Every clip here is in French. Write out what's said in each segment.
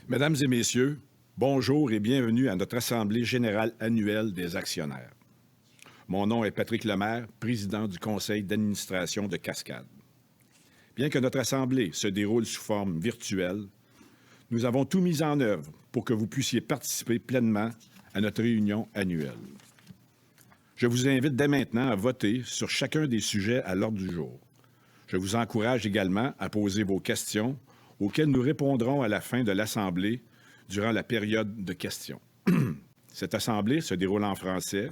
Mesdames et messieurs, bonjour et bienvenue à notre Assemblée générale annuelle des actionnaires. Mon nom est Patrick Lemaire, président du conseil d'administration de Cascades. Bien que notre Assemblée se déroule sous forme virtuelle, nous avons tout mis en œuvre pour que vous puissiez participer pleinement à notre réunion annuelle. Je vous invite dès maintenant à voter sur chacun des sujets à l'ordre du jour. Je vous encourage également à poser vos questions auxquelles nous répondrons à la fin de l'Assemblée durant la période de questions. Cette Assemblée se déroule en français,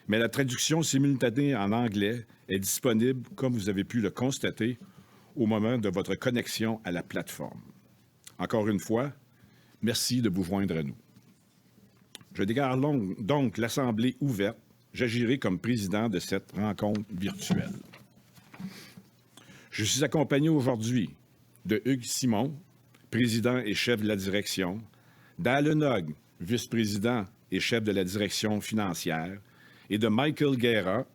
mais la traduction simultanée en anglais est disponible, comme vous avez pu le constater, au moment de votre connexion à la plateforme. Encore une fois, merci de vous joindre à nous. Je déclare donc l'Assemblée ouverte. J'agirai comme président de cette rencontre virtuelle. Je suis accompagné aujourd'hui de Hugues Simon, président et chef de la direction, d'Alan Hogg, vice-président et chef de la direction financière, et de Michael Guerra,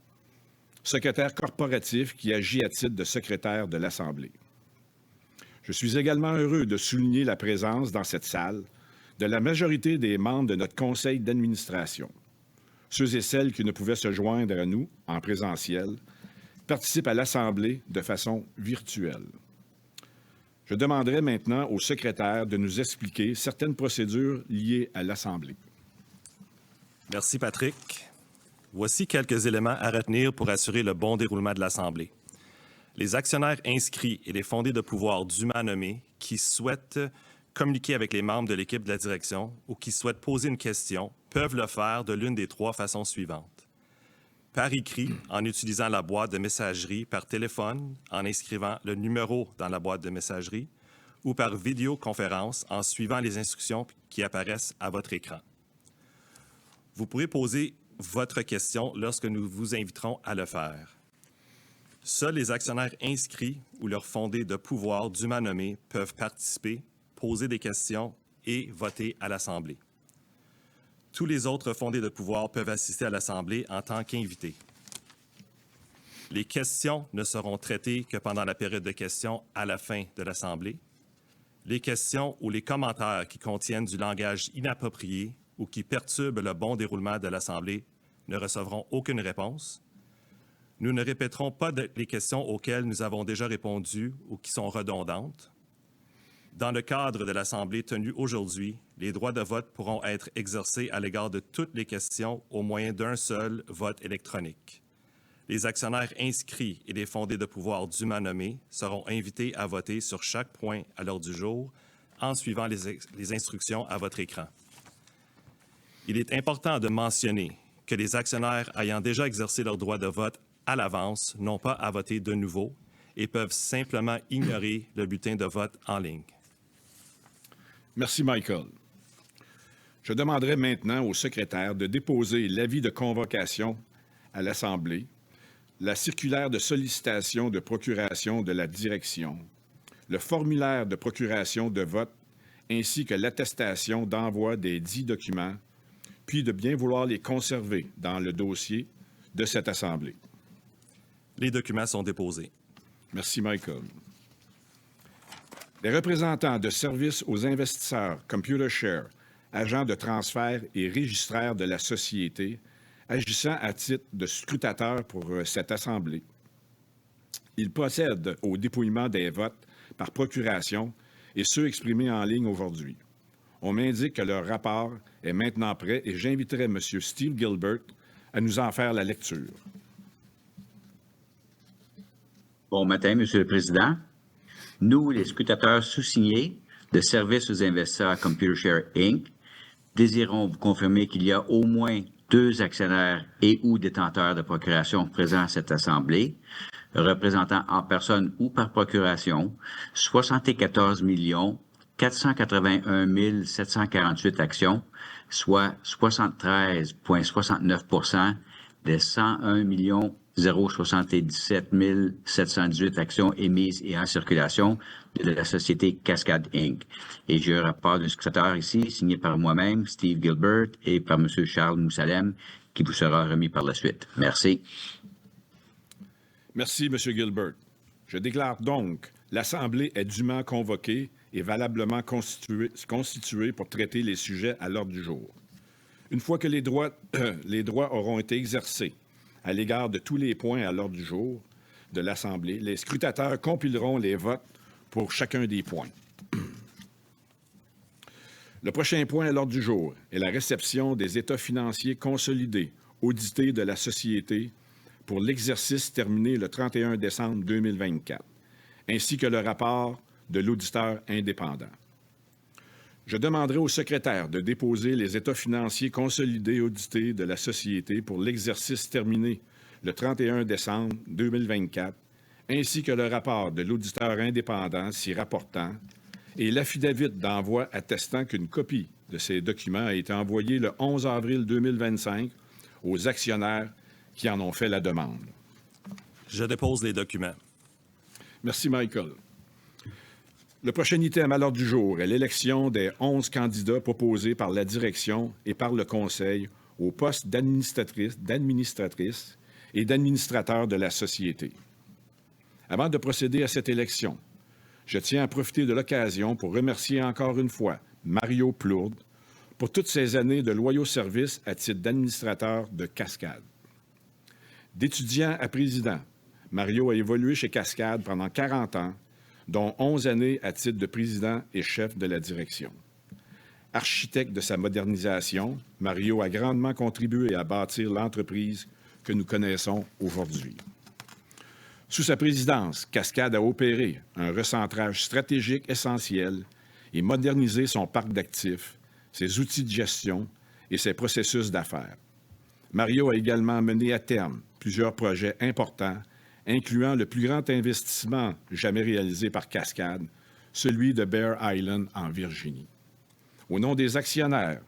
secrétaire corporatif qui agit à titre de secrétaire de l'Assemblée. Je suis également heureux de souligner la présence dans cette salle de la majorité des membres de notre conseil d'administration. Ceux et celles qui ne pouvaient se joindre à nous en présentiel participent à l'Assemblée de façon virtuelle. Je demanderai maintenant au secrétaire de nous expliquer certaines procédures liées à l'Assemblée. Merci, Patrick. Voici quelques éléments à retenir pour assurer le bon déroulement de l'Assemblée. Les actionnaires inscrits et les fondés de pouvoir dûment nommés qui souhaitent communiquer avec les membres de l'équipe de la direction ou qui souhaitent poser une question peuvent le faire de l'une des trois façons suivantes. Par écrit, en utilisant la boîte de messagerie, par téléphone, en inscrivant le numéro dans la boîte de messagerie, ou par vidéoconférence en suivant les instructions qui apparaissent à votre écran. Vous pourrez poser votre question lorsque nous vous inviterons à le faire. Seuls les actionnaires inscrits ou leurs fondés de pouvoir dûment nommés peuvent participer, poser des questions et voter à l'Assemblée. Tous les autres fondés de pouvoir peuvent assister à l'Assemblée en tant qu'invités. Les questions ne seront traitées que pendant la période de questions à la fin de l'Assemblée. Les questions ou les commentaires qui contiennent du langage inapproprié ou qui perturbent le bon déroulement de l'Assemblée ne recevront aucune réponse. Nous ne répéterons pas les questions auxquelles nous avons déjà répondu ou qui sont redondantes. Dans le cadre de l'Assemblée tenue aujourd'hui, les droits de vote pourront être exercés à l'égard de toutes les questions au moyen d'un seul vote électronique. Les actionnaires inscrits et les fondés de pouvoir dûment nommés seront invités à voter sur chaque point à l'ordre du jour en suivant les instructions à votre écran. Il est important de mentionner que les actionnaires ayant déjà exercé leur droit de vote à l'avance n'ont pas à voter de nouveau et peuvent simplement ignorer le bulletin de vote en ligne. Merci, Michael. Je demanderai maintenant au secrétaire de déposer l'avis de convocation à l'Assemblée, la circulaire de sollicitation de procuration de la direction, le formulaire de procuration de vote ainsi que l'attestation d'envoi des 10 documents, puis de bien vouloir les conserver dans le dossier de cette Assemblée. Les documents sont déposés. Merci, Michael. Les représentants de services aux investisseurs Computershare, agents de transfert et registraires de la société, agissant à titre de scrutateurs pour cette Assemblée. Ils procèdent au dépouillement des votes par procuration et ceux exprimés en ligne aujourd'hui. On m'indique que leur rapport est maintenant prêt et j'inviterai M. Steve Gilbert à nous en faire la lecture. Bon matin, Monsieur le Président. Nous, les scrutateurs sous-signés de Services aux investisseurs Computershare Inc., désirons vous confirmer qu'il y a au moins 2 actionnaires et ou détenteurs de procuration présents à cette Assemblée, représentant en personne ou par procuration 74 481 748 actions, soit 73,69% des 101 077 718 actions émises et en circulation de la société Cascades Inc. Et j'ai un rapport d'un scrutateur ici, signé par moi-même, Steve Gilbert, et par M. Charles Moussalem, qui vous sera remis par la suite. Merci. Merci, M. Gilbert. Je déclare donc l'Assemblée est dûment convoquée et valablement constituée pour traiter les sujets à l'ordre du jour. Une fois que les droits auront été exercés à l'égard de tous les points à l'ordre du jour de l'Assemblée, les scrutateurs compileront les votes pour chacun des points. Le prochain point à l'ordre du jour est la réception des états financiers consolidés, audités de la Société pour l'exercice terminé le 31 décembre 2024, ainsi que le rapport de l'auditeur indépendant. Je demanderai au secrétaire de déposer les états financiers consolidés audités de la Société pour l'exercice terminé le 31 décembre 2024, ainsi que le rapport de l'auditeur indépendant s'y rapportant, et l'affidavit d'envoi attestant qu'une copie de ces documents a été envoyée le 11 avril 2025 aux actionnaires qui en ont fait la demande. Je dépose les documents. Merci, Michael. Le prochain item à l'ordre du jour est l'élection des 11 candidats proposés par la direction et par le Conseil au poste d'administratrice et d'administrateur de la Société. Avant de procéder à cette élection, je tiens à profiter de l'occasion pour remercier encore une fois Mario Plourde pour toutes ces années de loyaux services à titre d'administrateur de Cascade. D'étudiant à président, Mario a évolué chez Cascade pendant 40 ans, dont 11 années à titre de président et chef de la direction. Architecte de sa modernisation, Mario a grandement contribué à bâtir l'entreprise que nous connaissons aujourd'hui. Sous sa présidence, Cascade a opéré un recentrage stratégique essentiel et modernisé son parc d'actifs, ses outils de gestion et ses processus d'affaires. Mario a également mené à terme plusieurs projets importants, incluant le plus grand investissement jamais réalisé par Cascade, celui de Bear Island en Virginie. Au nom des actionnaires,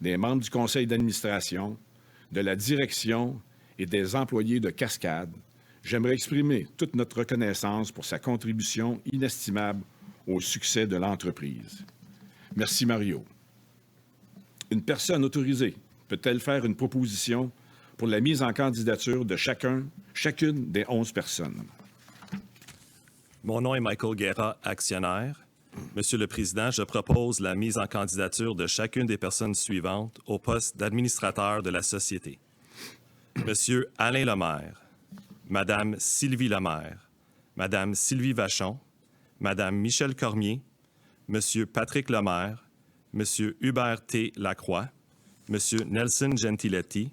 des membres du conseil d'administration, de la direction et des employés de Cascade, j'aimerais exprimer toute notre reconnaissance pour sa contribution inestimable au succès de l'entreprise. Merci, Mario. Une personne autorisée peut-elle faire une proposition pour la mise en candidature de chacune des 11 personnes? Mon nom est Michael Guerra, actionnaire. Monsieur le Président, je propose la mise en candidature de chacune des personnes suivantes au poste d'administrateur de la Société. Monsieur Alain Lemaire, Madame Sylvie Lemaire, Madame Sylvie Vachon, Madame Michèle Cormier, Monsieur Patrick Lemaire, Monsieur Hubert T. Lacroix, Monsieur Nelson Gentiletti,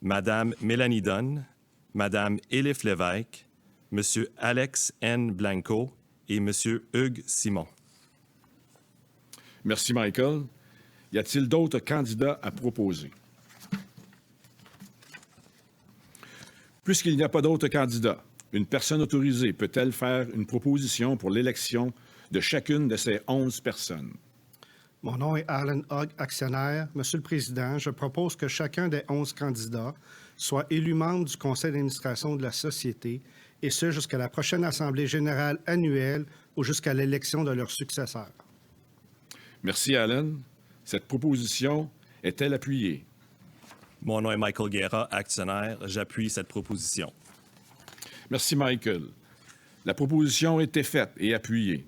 Madame Mélanie Dunn, Madame Élif Lévesque, Monsieur Alex N. Blanco et Monsieur Hugues Simon. Merci, Michael. Y a-t-il d'autres candidats à proposer? Puisqu'il n'y a pas d'autres candidats, une personne autorisée peut-elle faire une proposition pour l'élection de chacune de ces 11 personnes? Mon nom est Alan Hogg, actionnaire. Monsieur le Président, je propose que chacun des 11 candidats soit élu membre du conseil d'administration de la Société, et ce jusqu'à la prochaine Assemblée générale annuelle ou jusqu'à l'élection de leur successeur. Merci, Alan. Cette proposition est-elle appuyée? Mon nom est Michael Guerra, actionnaire. J'appuie cette proposition. Merci, Michael. La proposition a été faite et appuyée.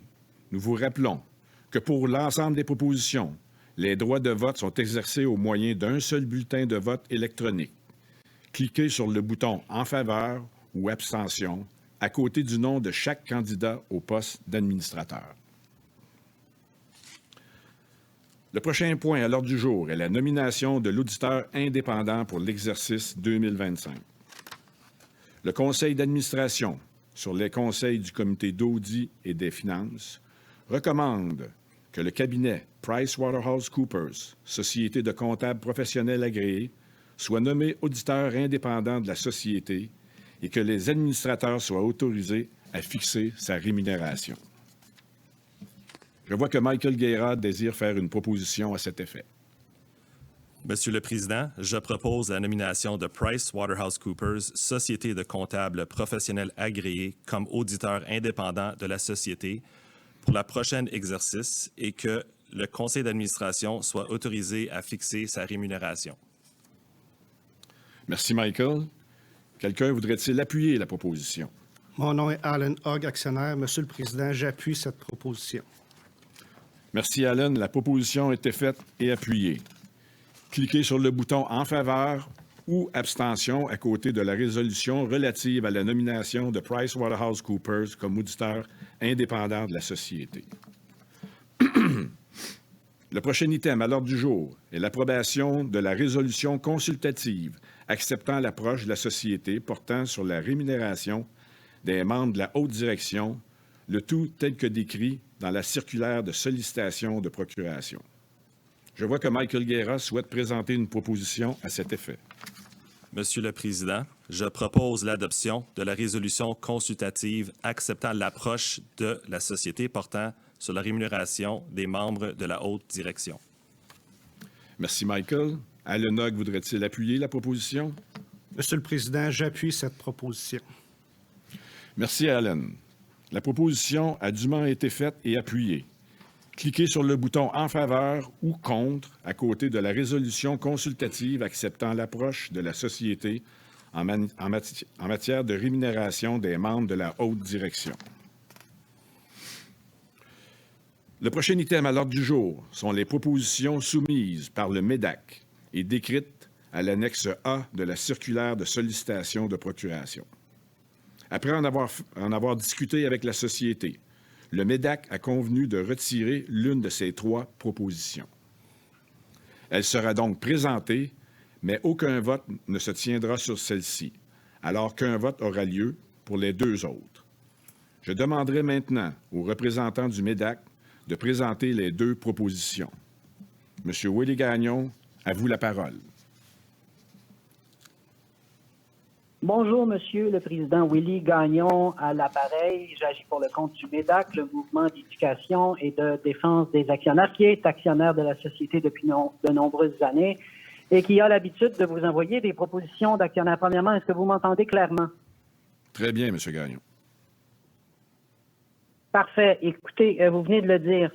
Nous vous rappelons que pour l'ensemble des propositions, les droits de vote sont exercés au moyen d'un seul bulletin de vote électronique. Cliquez sur le bouton « En faveur » ou « Abstention » à côté du nom de chaque candidat au poste d'administrateur. Le prochain point à l'ordre du jour est la nomination de l'auditeur indépendant pour l'exercice 2025. Le conseil d'administration, sur les conseils du comité d'audit et des finances, recommande que le cabinet PricewaterhouseCoopers, société de comptables professionnels agréés, soit nommé auditeur indépendant de la société et que les administrateurs soient autorisés à fixer sa rémunération. Je vois que Michael Guerra désire faire une proposition à cet effet. Monsieur le Président, je propose la nomination de PricewaterhouseCoopers, société de comptables professionnels agréés, comme auditeur indépendant de la Société pour la prochaine exercice et que le conseil d'administration soit autorisé à fixer sa rémunération. Merci, Michael. Quelqu'un voudrait-il appuyer la proposition? Mon nom est Alan Hogg, actionnaire. Monsieur le Président, j'appuie cette proposition. Merci, Allen. La proposition a été faite et appuyée. Cliquez sur le bouton « En faveur » ou « Abstention » à côté de la résolution relative à la nomination de PricewaterhouseCoopers comme auditeur indépendant de la société. Le prochain item à l'ordre du jour est l'approbation de la résolution consultative acceptant l'approche de la société portant sur la rémunération des membres de la haute direction, le tout tel que décrit dans la circulaire de sollicitation de procuration. Je vois que Michael Guerra souhaite présenter une proposition à cet effet. Monsieur le Président, je propose l'adoption de la résolution consultative acceptant l'approche de la société portant sur la rémunération des membres de la haute direction. Merci, Michael. Allen Hogg voudrait-il appuyer la proposition? Monsieur le Président, j'appuie cette proposition. Merci, Allen. La proposition a dûment été faite et appuyée. Cliquez sur le bouton « En faveur » ou « Contre » à côté de la résolution consultative acceptant l'approche de la société en matière de rémunération des membres de la haute direction. Le prochain item à l'ordre du jour sont les propositions soumises par le MEDAC et décrites à l'annexe A de la circulaire de sollicitation de procuration. Après en avoir discuté avec la société, le MEDAC a convenu de retirer l'une de ces 3 propositions. Elle sera donc présentée, mais aucun vote ne se tiendra sur celle-ci, alors qu'un vote aura lieu pour les 2 autres. Je demanderai maintenant aux représentants du MEDAC de présenter les 2 propositions. Monsieur Willie Gagnon, à vous la parole. Bonjour, Monsieur le Président. Willie Gagnon à l'appareil. J'agis pour le compte du MEDAC, le mouvement d'éducation et de défense des actionnaires, qui est actionnaire de la société depuis de nombreuses années et qui a l'habitude de vous envoyer des propositions d'actionnaires. Premièrement, est-ce que vous m'entendez clairement? Très bien, Monsieur Gagnon. Parfait. Écoutez, vous venez de le dire,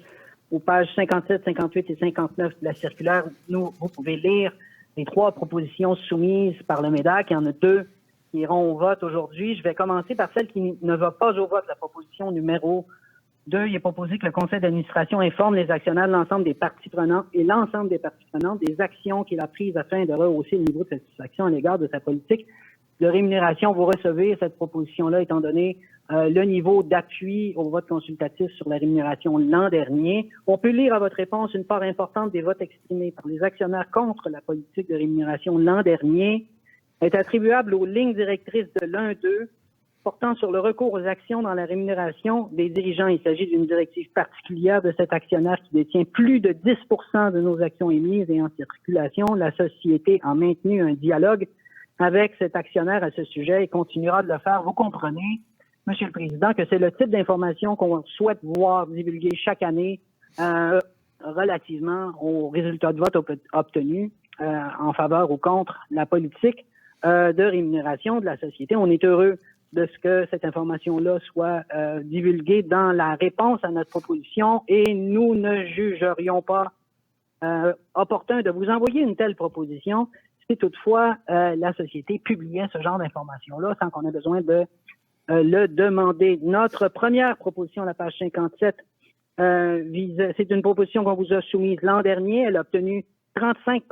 aux pages 57, 58 et 59 de la circulaire, vous pouvez lire les 3 propositions soumises par le MEDAC. Il y en a 2 qui iront au vote aujourd'hui. Je vais commencer par celle qui ne va pas au vote, la proposition numéro 2. Il est proposé que le conseil d'administration informe les actionnaires de l'ensemble des parties prenantes et l'ensemble des parties prenantes des actions qu'il a prises afin de rehausser le niveau de satisfaction à l'égard de sa politique de rémunération. Vous recevez cette proposition-là étant donné le niveau d'appui au vote consultatif sur la rémunération l'an dernier. On peut lire à votre réponse une part importante des votes exprimés par les actionnaires contre la politique de rémunération l'an dernier est attribuable aux lignes directrices de l'un d'eux portant sur le recours aux actions dans la rémunération des dirigeants. Il s'agit d'une directive particulière de cet actionnaire qui détient plus de 10 de nos actions émises et en circulation. La société a maintenu un dialogue avec cet actionnaire à ce sujet et continuera de le faire. Vous comprenez, Monsieur le Président, que c'est le type d'information qu'on souhaite voir divulguer chaque année relativement aux résultats de vote obtenus en faveur ou contre la politique de rémunération de la société. On est heureux de ce que cette information-là soit divulguée dans la réponse à notre proposition et nous ne jugerions pas opportun de vous envoyer une telle proposition si toutefois la société publiait ce genre d'informations-là sans qu'on ait besoin de le demander. Notre première proposition, la page 57, c'est une proposition qu'on vous a soumise l'an dernier. Elle a obtenu 35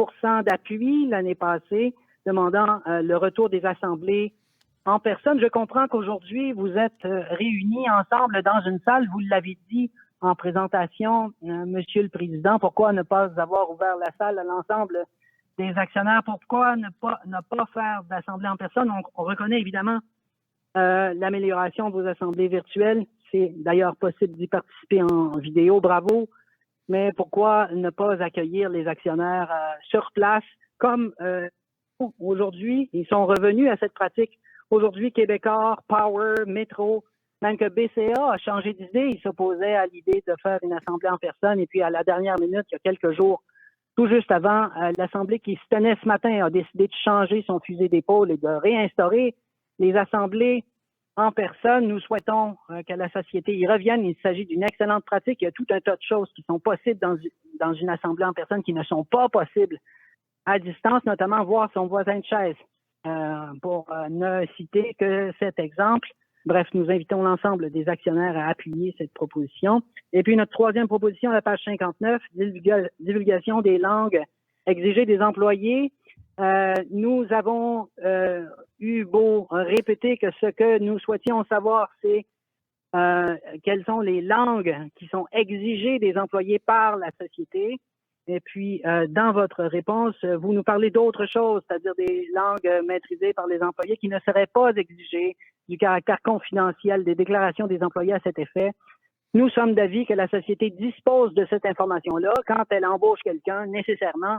d'appui l'année passée, demandant le retour des assemblées en personne. Je comprends qu'aujourd'hui, vous êtes réunis ensemble dans une salle. Vous l'avez dit en présentation, Monsieur le Président. Pourquoi ne pas avoir ouvert la salle à l'ensemble des actionnaires? Pourquoi ne pas faire d'assemblée en personne? On reconnaît évidemment l'amélioration de vos assemblées virtuelles. C'est d'ailleurs possible d'y participer en vidéo. Bravo. Mais pourquoi ne pas accueillir les actionnaires sur place comme aujourd'hui, ils sont revenus à cette pratique. Aujourd'hui, Québecor, Power, Métro, même que BCA a changé d'idée. Il s'opposait à l'idée de faire une assemblée en personne. Et puis, à la dernière minute, il y a quelques jours, tout juste avant, l'Assemblée qui se tenait ce matin a décidé de changer son fusil d'épaule et de réinstaurer les assemblées en personne. Nous souhaitons que la société y revienne. Il s'agit d'une excellente pratique. Il y a tout un tas de choses qui sont possibles dans une assemblée en personne qui ne sont pas possibles à distance, notamment voir son voisin de chaise. Pour ne citer que cet exemple, Bref, nous invitons l'ensemble des actionnaires à appuyer cette proposition. Et puis notre troisième proposition, la page 59, divulgation des langues exigées des employés. Nous avons eu beau répéter que ce que nous souhaitions savoir, c'est quelles sont les langues qui sont exigées des employés par la société. Et puis, dans votre réponse, vous nous parlez d'autres choses, c'est-à-dire des langues maîtrisées par les employés qui ne seraient pas exigées, du caractère confidentiel des déclarations des employés à cet effet. Nous sommes d'avis que la société dispose de cette information-là. Quand elle embauche quelqu'un, nécessairement,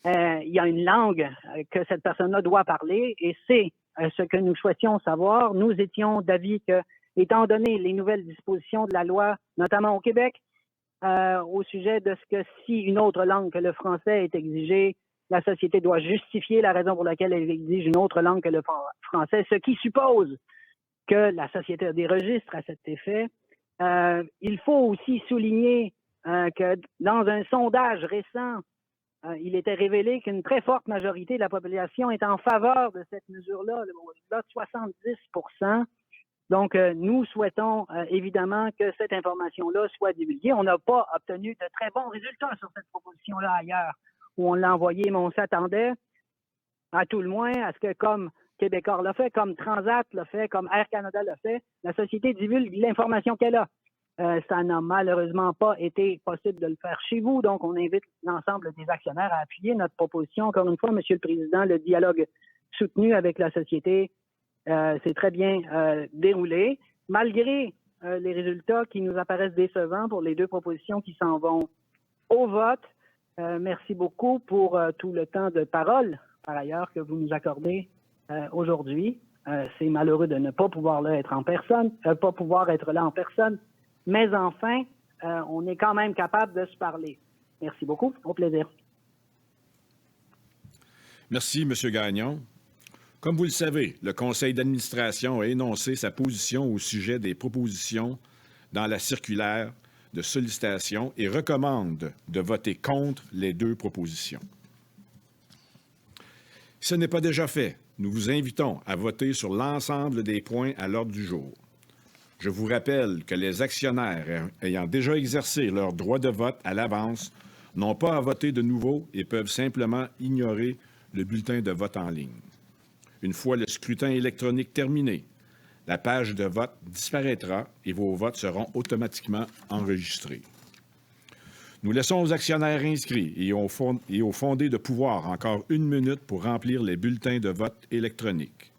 il y a une langue que cette personne-là doit parler et c'est ce que nous souhaitions savoir. Nous étions d'avis que, étant donné les nouvelles dispositions de la loi, notamment au Québec, au sujet de ce que si une autre langue que le français est exigée, la société doit justifier la raison pour laquelle elle exige une autre langue que le français, ce qui suppose que la société a des registres à cet effet. Il faut aussi souligner que dans un sondage récent, il était révélé qu'une très forte majorité de la population est en faveur de cette mesure-là, au-delà de 70%. Donc, nous souhaitons évidemment que cette information-là soit divulguée. On n'a pas obtenu de très bons résultats sur cette proposition-là ailleurs, où on l'a envoyée, mais on s'attendait à tout le moins à ce que, comme Québécois l'a fait, comme Transat l'a fait, comme Air Canada l'a fait, la société divulgue l'information qu'elle a. Ça n'a malheureusement pas été possible de le faire chez vous, donc on invite l'ensemble des actionnaires à appuyer notre proposition. Encore une fois, Monsieur le Président, le dialogue soutenu avec la société s'est très bien déroulé, malgré les résultats qui nous apparaissent décevants pour les deux propositions qui s'en vont au vote. Merci beaucoup pour tout le temps de parole, par ailleurs, que vous nous accordez aujourd'hui. C'est malheureux de ne pas pouvoir être en personne, pas pouvoir être là en personne, mais enfin, on est quand même capable de se parler. Merci beaucoup. Au plaisir. Merci, M. Gagnon. Comme vous le savez, le conseil d'administration a énoncé sa position au sujet des propositions dans la circulaire de sollicitation et recommande de voter contre les deux propositions. Si ce n'est pas déjà fait, nous vous invitons à voter sur l'ensemble des points à l'ordre du jour. Je vous rappelle que les actionnaires ayant déjà exercé leur droit de vote à l'avance n'ont pas à voter de nouveau et peuvent simplement ignorer le bulletin de vote en ligne. Une fois le scrutin électronique terminé, la page de vote disparaîtra et vos votes seront automatiquement enregistrés. Nous laissons aux actionnaires inscrits et aux fondés de pouvoir encore 1 minute pour remplir les bulletins de vote électroniques.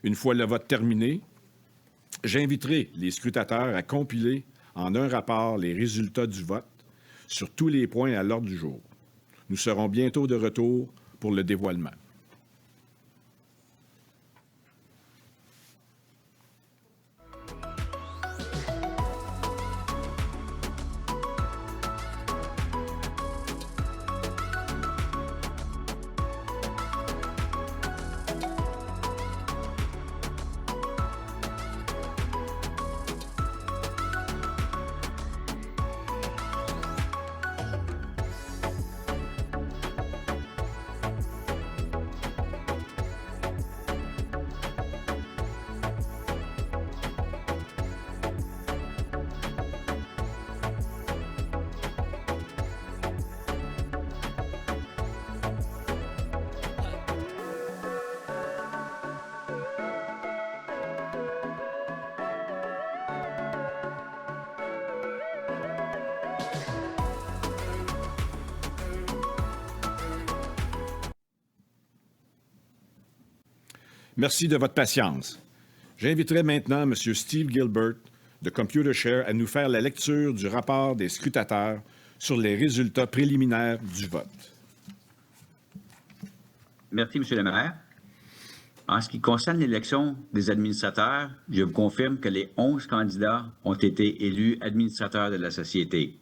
Une fois le vote terminé, j'inviterai les scrutateurs à compiler en un rapport les résultats du vote sur tous les points à l'ordre du jour. Nous serons bientôt de retour pour le dévoilement. Merci de votre patience. J'inviterai maintenant M. Steve Gilbert de Computershare à nous faire la lecture du rapport des scrutateurs sur les résultats préliminaires du vote. Merci, M. le maire. En ce qui concerne l'élection des administrateurs, je vous confirme que les 11 candidats ont été élus administrateurs de la société.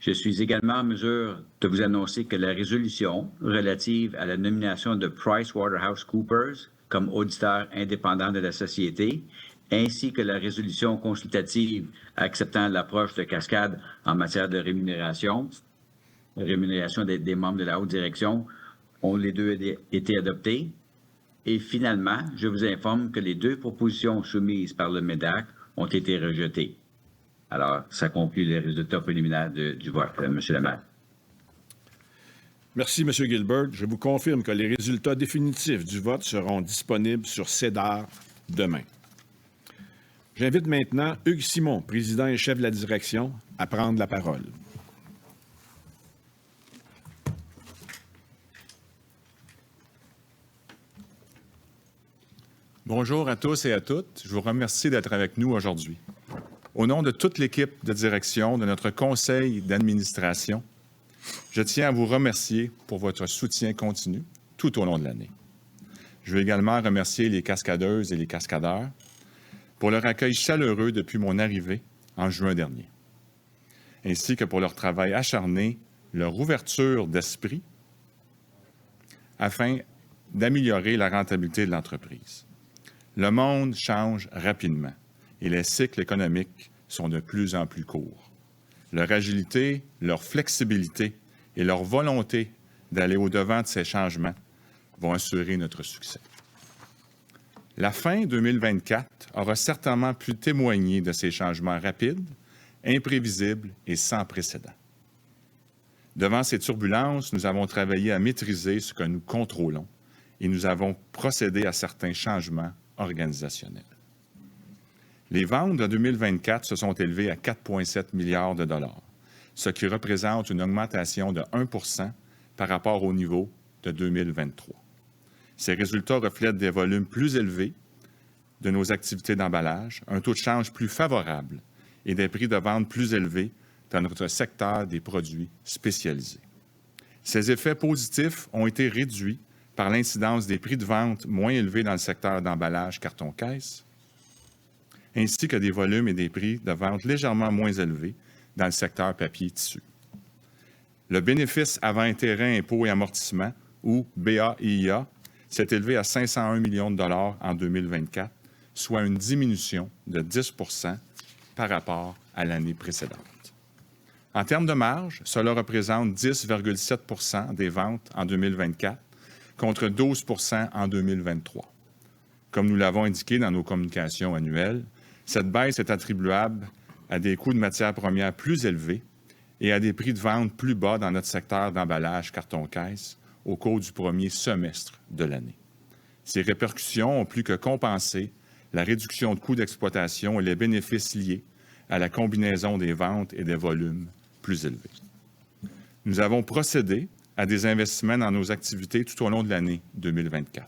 Je suis également en mesure de vous annoncer que la résolution relative à la nomination de PricewaterhouseCoopers comme auditeur indépendant de la société, ainsi que la résolution consultative acceptant l'approche de Cascade en matière de rémunération des membres de la haute direction, ont les deux été adoptés. Et finalement, je vous informe que les 2 propositions soumises par le MEDAC ont été rejetées. Alors, ça conclut les résultats préliminaires du vote, M. le maire. Merci, M. Gilbert. Je vous confirme que les résultats définitifs du vote seront disponibles sur SEDAR demain. J'invite maintenant Hugues Simon, président et chef de la direction, à prendre la parole. Bonjour à tous et à toutes. Je vous remercie d'être avec nous aujourd'hui. Au nom de toute l'équipe de direction de notre conseil d'administration, je tiens à vous remercier pour votre soutien continu tout au long de l'année. Je veux également remercier les cascadeuses et les cascadeurs pour leur accueil chaleureux depuis mon arrivée en juin dernier, ainsi que pour leur travail acharné, leur ouverture d'esprit afin d'améliorer la rentabilité de l'entreprise. Le monde change rapidement et les cycles économiques sont de plus en plus courts. Leur agilité, leur flexibilité et leur volonté d'aller au-devant de ces changements vont assurer notre succès. La fin 2024 aura certainement pu témoigner de ces changements rapides, imprévisibles et sans précédent. Devant ces turbulences, nous avons travaillé à maîtriser ce que nous contrôlons et nous avons procédé à certains changements organisationnels. Les ventes de 2024 se sont élevées à 4,7 milliards de dollars, ce qui représente une augmentation de 1 % par rapport au niveau de 2023. Ces résultats reflètent des volumes plus élevés de nos activités d'emballage, un taux de change plus favorable et des prix de vente plus élevés dans notre secteur des produits spécialisés. Ces effets positifs ont été réduits par l'incidence des prix de vente moins élevés dans le secteur d'emballage carton-caisse, ainsi que des volumes et des prix de vente légèrement moins élevés dans le secteur papier-tissu. Le bénéfice avant intérêts, impôts et amortissements, ou BAIIA, s'est élevé à 501 millions de dollars en 2024, soit une diminution de 10 % par rapport à l'année précédente. En termes de marge, cela représente 10,7 % des ventes en 2024 contre 12 % en 2023. Comme nous l'avons indiqué dans nos communications annuelles, cette baisse est attribuable à des coûts de matières premières plus élevés et à des prix de vente plus bas dans notre secteur d'emballage carton-caisse au cours du premier semestre de l'année. Ces répercussions ont plus que compensé la réduction de coûts d'exploitation et les bénéfices liés à la combinaison des ventes et des volumes plus élevés. Nous avons procédé à des investissements dans nos activités tout au long de l'année 2024.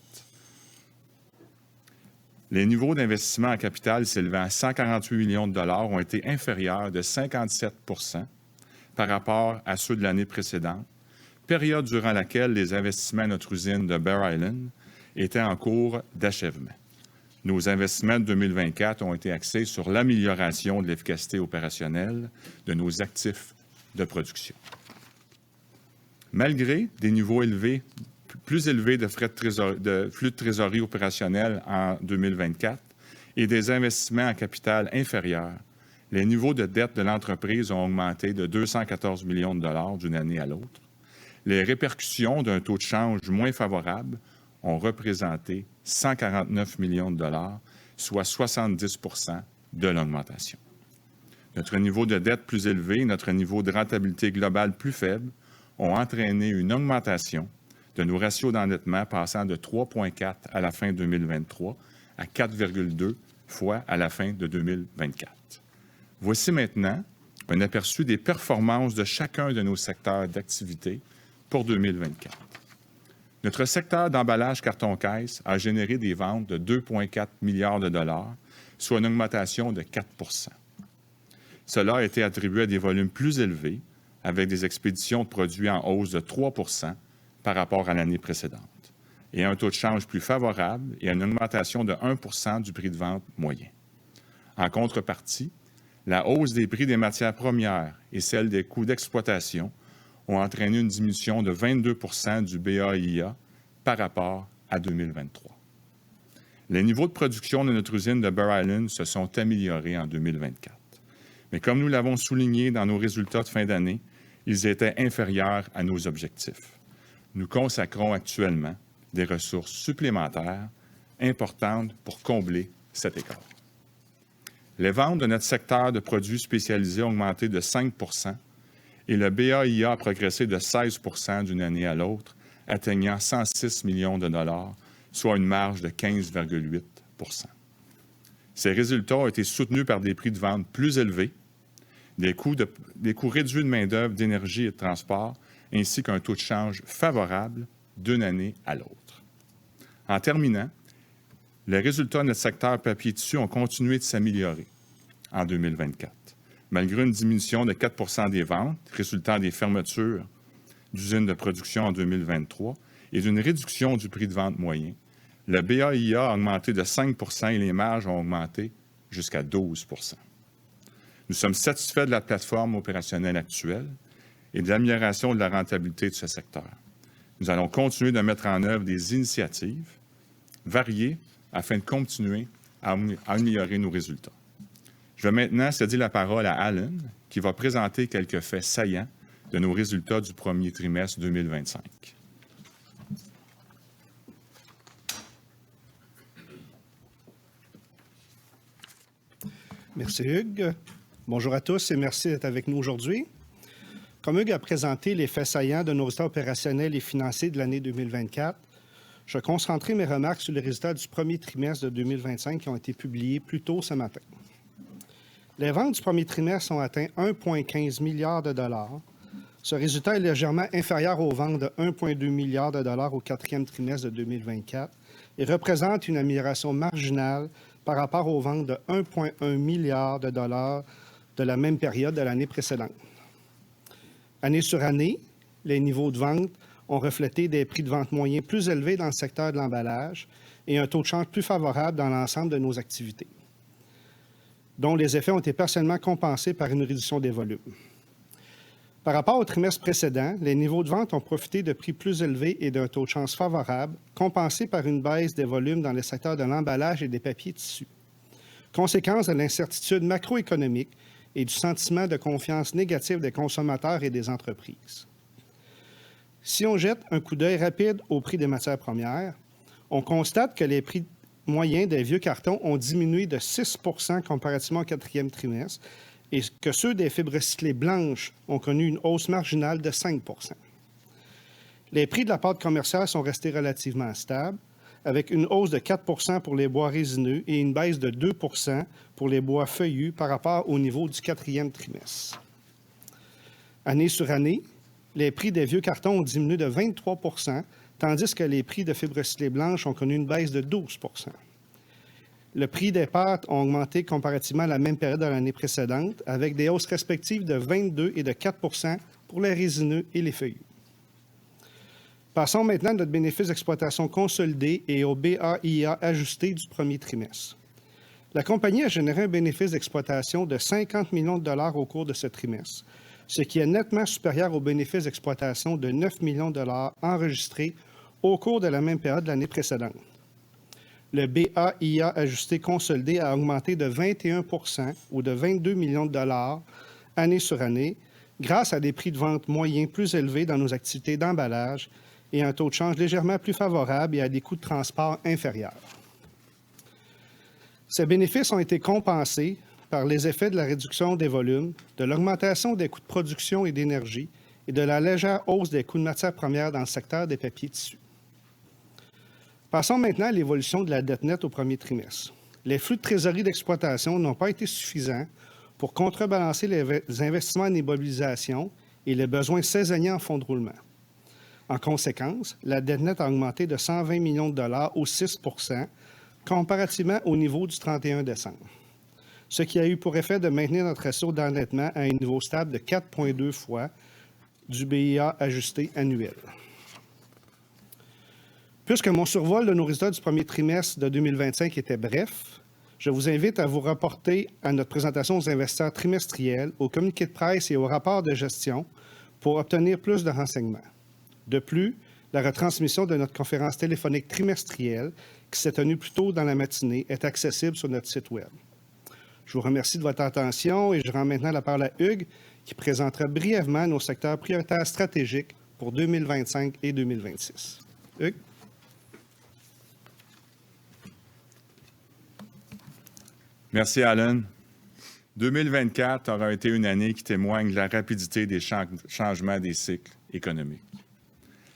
Les niveaux d'investissement en capital s'élevant à 148 millions de dollars ont été inférieurs de 57 % par rapport à ceux de l'année précédente, période durant laquelle les investissements à notre usine de Bear Island étaient en cours d'achèvement. Nos investissements de 2024 ont été axés sur l'amélioration de l'efficacité opérationnelle de nos actifs de production. Malgré des niveaux plus élevés de flux de trésorerie opérationnelle en 2024 et des investissements en capital inférieurs, les niveaux de dette de l'entreprise ont augmenté de 214 millions de dollars d'une année à l'autre. Les répercussions d'un taux de change moins favorable ont représenté 149 millions de dollars, soit 70 % de l'augmentation. Notre niveau de dette plus élevé et notre niveau de rentabilité globale plus faible ont entraîné une augmentation de nos ratios d'endettement passant de 3,4 à la fin 2023 à 4,2 fois à la fin de 2024. Voici maintenant un aperçu des performances de chacun de nos secteurs d'activité pour 2024. Notre secteur d'emballage carton-caisse a généré des ventes de 2,4 milliards de dollars, soit une augmentation de 4 %. Cela a été attribué à des volumes plus élevés, avec des expéditions de produits en hausse de 3 % par rapport à l'année précédente, et à un taux de change plus favorable et à une augmentation de 1 % du prix de vente moyen. En contrepartie, la hausse des prix des matières premières et celle des coûts d'exploitation ont entraîné une diminution de 22 % du BAIIA par rapport à 2023. Les niveaux de production de notre usine de Bear Island se sont améliorés en 2024. Mais comme nous l'avons souligné dans nos résultats de fin d'année, ils étaient inférieurs à nos objectifs. Nous consacrons actuellement des ressources supplémentaires importantes pour combler cet écart. Les ventes de notre secteur de produits spécialisés ont augmenté de 5 et le BAIA a progressé de 16 d'une année à l'autre, atteignant 106 millions de dollars, soit une marge de 15,8 %. Ces résultats ont été soutenus par des prix de vente plus élevés, des coûts réduits de main-d'œuvre, d'énergie et de transport, ainsi qu'un taux de change favorable d'une année à l'autre. En terminant, les résultats de notre secteur papier-tissu ont continué de s'améliorer en 2024. Malgré une diminution de 4 des ventes résultant des fermetures d'usines de production en 2023 et d'une réduction du prix de vente moyen, le BAIA a augmenté de 5 et les marges ont augmenté jusqu'à 12 %. Nous sommes satisfaits de la plateforme opérationnelle actuelle et de l'amélioration de la rentabilité de ce secteur. Nous allons continuer de mettre en œuvre des initiatives variées afin de continuer à améliorer nos résultats. Je vais maintenant céder la parole à Alan, qui va présenter quelques faits saillants de nos résultats du premier trimestre 2025. Merci Hugues. Bonjour à tous et merci d'être avec nous aujourd'hui. Comme Hugues a présenté les faits saillants de nos résultats opérationnels et financiers de l'année 2024, je vais concentrer mes remarques sur les résultats du premier trimestre de 2025 qui ont été publiés plus tôt ce matin. Les ventes du premier trimestre ont atteint 1,15 milliard de dollars. Ce résultat est légèrement inférieur aux ventes de 1,2 milliard de dollars au quatrième trimestre de 2024 et représente une amélioration marginale par rapport aux ventes de 1,1 milliard de dollars de la même période de l'année précédente. Année sur année, les niveaux de vente ont reflété des prix de vente moyens plus élevés dans le secteur de l'emballage et un taux de change plus favorable dans l'ensemble de nos activités, dont les effets ont été partiellement compensés par une réduction des volumes. Par rapport au trimestre précédent, les niveaux de vente ont profité de prix plus élevés et d'un taux de change favorable, compensés par une baisse des volumes dans les secteurs de l'emballage et des papiers tissus. Conséquence de l'incertitude macroéconomique et du sentiment de confiance négative des consommateurs et des entreprises. Si on jette un coup d'œil rapide au prix des matières premières, on constate que les prix moyens des vieux cartons ont diminué de 6 % comparativement au quatrième trimestre et que ceux des fibres recyclées blanches ont connu une hausse marginale de 5 %. Les prix de la pâte commerciale sont restés relativement stables, avec une hausse de 4 % pour les bois résineux et une baisse de 2 % pour les bois feuillus par rapport au niveau du quatrième trimestre. Année sur année, les prix des vieux cartons ont diminué de 23 %, tandis que les prix de fibres recyclées blanches ont connu une baisse de 12 %. Le prix des pâtes ont augmenté comparativement à la même période de l'année précédente, avec des hausses respectives de 22 et de 4 % pour les résineux et les feuillus. Passons maintenant à notre bénéfice d'exploitation consolidé et au BAIA ajusté du premier trimestre. La compagnie a généré un bénéfice d'exploitation de 50 millions de dollars au cours de ce trimestre, ce qui est nettement supérieur au bénéfice d'exploitation de 9 millions de dollars enregistré au cours de la même période de l'année précédente. Le BAIA ajusté consolidé a augmenté de 21 % ou de 22 millions de dollars année sur année grâce à des prix de vente moyens plus élevés dans nos activités d'emballage et un taux de change légèrement plus favorable et à des coûts de transport inférieurs. Ces bénéfices ont été compensés par les effets de la réduction des volumes, de l'augmentation des coûts de production et d'énergie et de la légère hausse des coûts de matières premières dans le secteur des papiers tissus. Passons maintenant à l'évolution de la dette nette au premier trimestre. Les flux de trésorerie d'exploitation n'ont pas été suffisants pour contrebalancer les investissements en immobilisation et les besoins saisonniers en fonds de roulement. En conséquence, la dette nette a augmenté de 120 millions de dollars ou 6 % comparativement au niveau du 31 décembre, ce qui a eu pour effet de maintenir notre ratio d'endettement à un niveau stable de 4,2 fois du BIA ajusté annuel. Puisque mon survol de nos résultats du premier trimestre de 2025 était bref, je vous invite à vous reporter à notre présentation aux investisseurs trimestriels, au communiqué de presse et au rapport de gestion pour obtenir plus de renseignements. De plus, la retransmission de notre conférence téléphonique trimestrielle, qui s'est tenue plus tôt dans la matinée, est accessible sur notre site Web. Je vous remercie de votre attention et je rends maintenant la parole à Hugues, qui présentera brièvement nos secteurs prioritaires stratégiques pour 2025 et 2026. Hugues? Merci, Alan. 2024 aura été une année qui témoigne de la rapidité des changements des cycles économiques.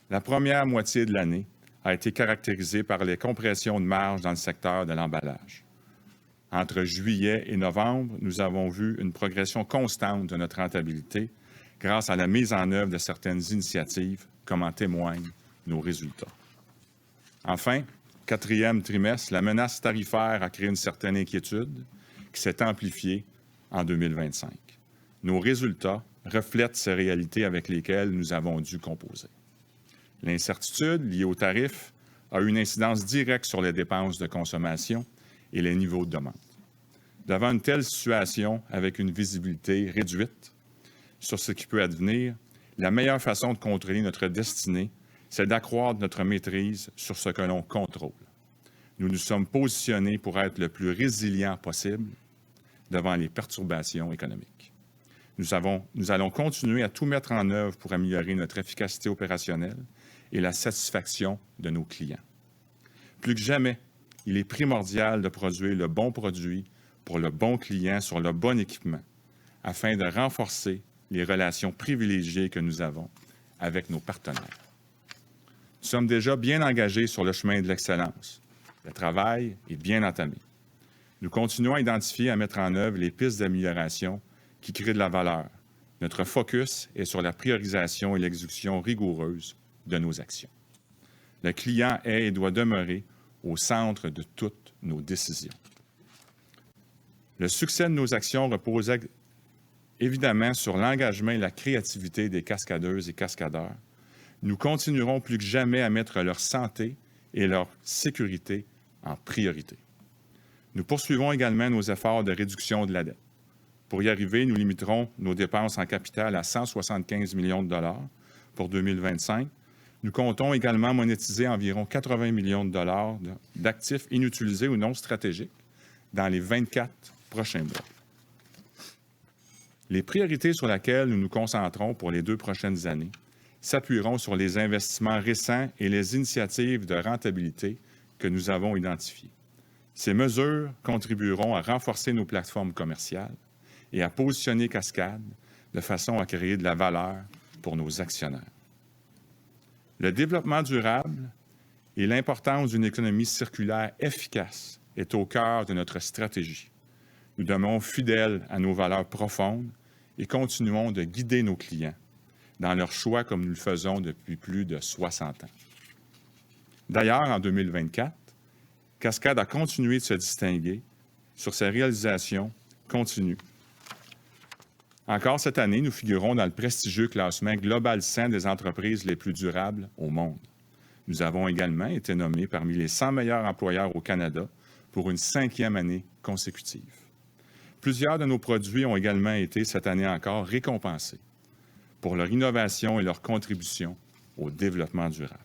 La première moitié de l'année a été caractérisée par les compressions de marge dans le secteur de l'emballage. Entre juillet et novembre, nous avons vu une progression constante de notre rentabilité grâce à la mise en œuvre de certaines initiatives, comme en témoignent nos résultats. Enfin, quatrième trimestre, la menace tarifaire a créé une certaine inquiétude qui s'est amplifiée en 2025. Nos résultats reflètent ces réalités avec lesquelles nous avons dû composer. L'incertitude liée aux tarifs a eu une incidence directe sur les dépenses de consommation et les niveaux de demande. Devant une telle situation, avec une visibilité réduite sur ce qui peut advenir, la meilleure façon de contrôler notre destinée, c'est d'accroître notre maîtrise sur ce que l'on contrôle. Nous nous sommes positionnés pour être le plus résilient possible devant les perturbations économiques. Nous allons continuer à tout mettre en œuvre pour améliorer notre efficacité opérationnelle et la satisfaction de nos clients. Plus que jamais, il est primordial de produire le bon produit pour le bon client sur le bon équipement afin de renforcer les relations privilégiées que nous avons avec nos partenaires. Nous sommes déjà bien engagés sur le chemin de l'excellence. Le travail est bien entamé. Nous continuons à identifier et à mettre en œuvre les pistes d'amélioration qui créent de la valeur. Notre focus est sur la priorisation et l'exécution rigoureuse de nos actions. Le client est et doit demeurer au centre de toutes nos décisions. Le succès de nos actions repose évidemment sur l'engagement et la créativité des cascadeuses et cascadeurs. Nous continuerons plus que jamais à mettre leur santé et leur sécurité en priorité. Nous poursuivons également nos efforts de réduction de la dette. Pour y arriver, nous limiterons nos dépenses en capital à 175 millions de dollars pour 2025. Nous comptons également monétiser environ 80 millions de dollars d'actifs inutilisés ou non stratégiques dans les 24 prochains mois. Les priorités sur lesquelles nous nous concentrons pour les 2 prochaines années s'appuieront sur les investissements récents et les initiatives de rentabilité que nous avons identifiées. Ces mesures contribueront à renforcer nos plateformes commerciales et à positionner Cascades de façon à créer de la valeur pour nos actionnaires. Le développement durable et l'importance d'une économie circulaire efficace est au cœur de notre stratégie. Nous demeurons fidèles à nos valeurs profondes et continuons de guider nos clients dans leurs choix comme nous le faisons depuis plus de 60 ans. D'ailleurs, en 2024, Cascades a continué de se distinguer sur ses réalisations continues. Encore cette année, nous figurons dans le prestigieux classement Global 100 des entreprises les plus durables au monde. Nous avons également été nommés parmi les 100 meilleurs employeurs au Canada pour une 5e année consécutive. Plusieurs de nos produits ont également été, cette année encore, récompensés pour leur innovation et leur contribution au développement durable.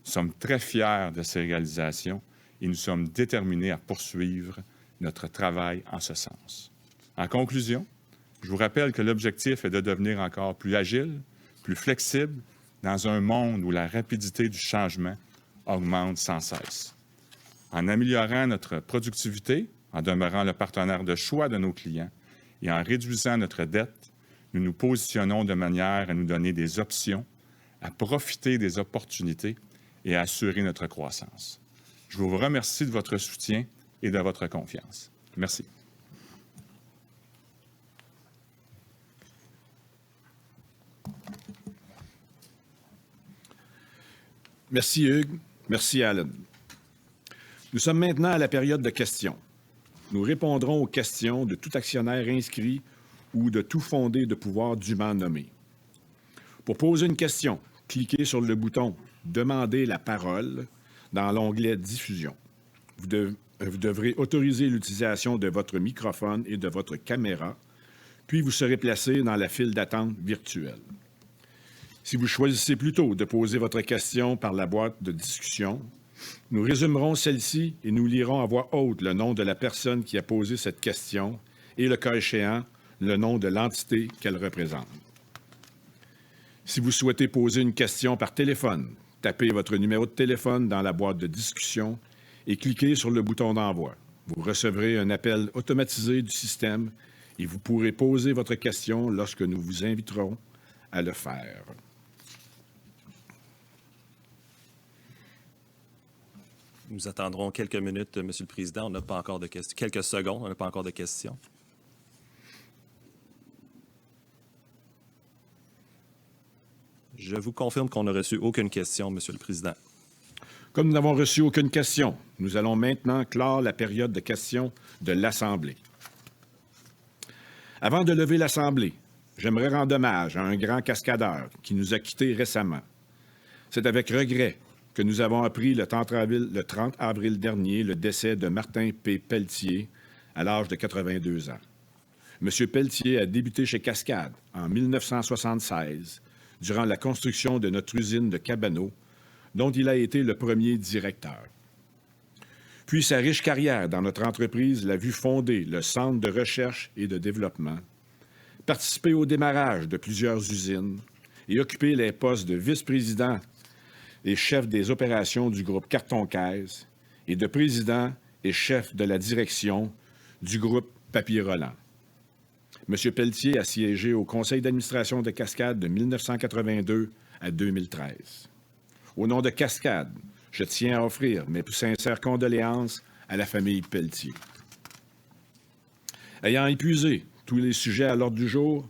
Nous sommes très fiers de ces réalisations et nous sommes déterminés à poursuivre notre travail en ce sens. En conclusion, je vous rappelle que l'objectif est de devenir encore plus agile, plus flexible, dans un monde où la rapidité du changement augmente sans cesse. En améliorant notre productivité, en demeurant le partenaire de choix de nos clients et en réduisant notre dette, nous nous positionnons de manière à nous donner des options, à profiter des opportunités et à assurer notre croissance. Je vous remercie de votre soutien et de votre confiance. Merci. Merci Hugues. Merci Alan. Nous sommes maintenant à la période de questions. Nous répondrons aux questions de tout actionnaire inscrit ou de tout fondé de pouvoir dûment nommé. Pour poser une question, cliquez sur le bouton « Demander la parole » dans l'onglet « Diffusion ». Vous devrez autoriser l'utilisation de votre microphone et de votre caméra, puis vous serez placé dans la file d'attente virtuelle. Si vous choisissez plutôt de poser votre question par la boîte de discussion, nous résumerons celle-ci et nous lirons à voix haute le nom de la personne qui a posé cette question et, le cas échéant, le nom de l'entité qu'elle représente. Si vous souhaitez poser une question par téléphone, tapez votre numéro de téléphone dans la boîte de discussion et cliquez sur le bouton d'envoi. Vous recevrez un appel automatisé du système et vous pourrez poser votre question lorsque nous vous inviterons à le faire. Nous attendrons quelques minutes, Monsieur le Président. On n'a pas encore de questions. Quelques secondes, on n'a pas encore de questions. Je vous confirme qu'on n'a reçu aucune question, Monsieur le Président. Comme nous n'avons reçu aucune question, nous allons maintenant clore la période de questions de l'Assemblée. Avant de lever l'Assemblée, j'aimerais rendre hommage à un grand cascadeur qui nous a quittés récemment. C'est avec regret que nous avons appris le 30 avril dernier le décès de Martin P. Pelletier à l'âge de 82 ans. M. Pelletier a débuté chez Cascade en 1976 durant la construction de notre usine de Cabano, dont il a été le premier directeur. Puis sa riche carrière dans notre entreprise l'a vu fonder le Centre de recherche et de développement, participer au démarrage de plusieurs usines et occuper les postes de vice-président et chef des opérations du groupe Carton-Caisse et de président et chef de la direction du groupe Papier-Roland. M. Pelletier a siégé au conseil d'administration de Cascade de 1982 à 2013. Au nom de Cascade, je tiens à offrir mes plus sincères condoléances à la famille Pelletier. Ayant épuisé tous les sujets à l'ordre du jour,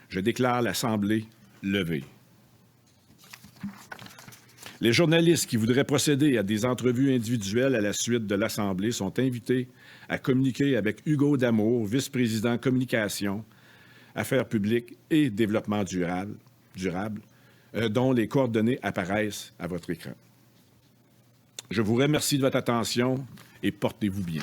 je déclare l'Assemblée levée. Les journalistes qui voudraient procéder à des entrevues individuelles à la suite de l'Assemblée sont invités à communiquer avec Hugo Damour, vice-président communication, affaires publiques et développement durable, dont les coordonnées apparaissent à votre écran. Je vous remercie de votre attention et portez-vous bien.